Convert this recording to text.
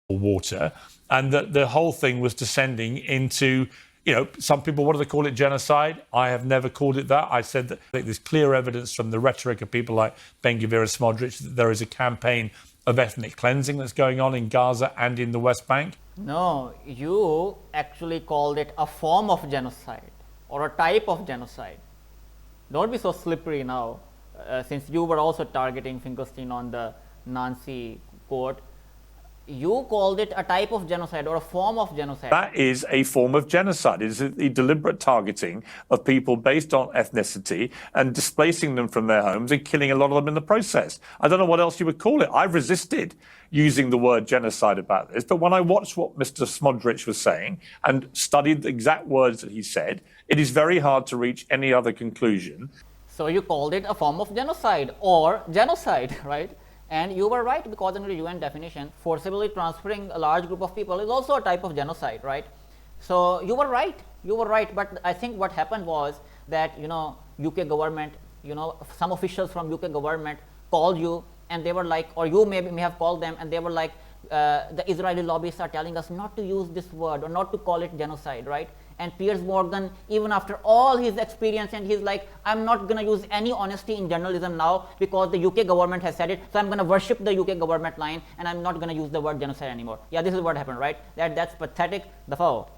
water, and that the whole thing was descending into, some people, what do they call it, genocide? I have never called it that. I said that I think there's clear evidence from the rhetoric of people like Ben-Gvir and Smotrich that there is a campaign of ethnic cleansing that's going on in Gaza and in the West Bank. No, you actually called it a form of genocide or a type of genocide. Don't be so slippery now, since you were also targeting Finkelstein on the Nancy quote. You called it a type of genocide or a form of genocide. That is a form of genocide. It is the deliberate targeting of people based on ethnicity and displacing them from their homes and killing a lot of them in the process. I don't know what else you would call it. I've resisted using the word genocide about this, but when I watched what Mr. Smodrich was saying and studied the exact words that he said, it is very hard to reach any other conclusion. So you called it a form of genocide or genocide, right? And you were right, because under the UN definition, forcibly transferring a large group of people is also a type of genocide, right? So you were right, but I think what happened was that, UK government, some officials from UK government called you and they were like, or you may have called them and they were like, the Israeli lobbyists are telling us not to use this word or not to call it genocide, right? And Piers Morgan, even after all his experience, and he's like, I'm not going to use any honesty in journalism now because the UK government has said it, so I'm going to worship the UK government line and I'm not going to use the word genocide anymore. Yeah, this is what happened, right? That's pathetic. The foul.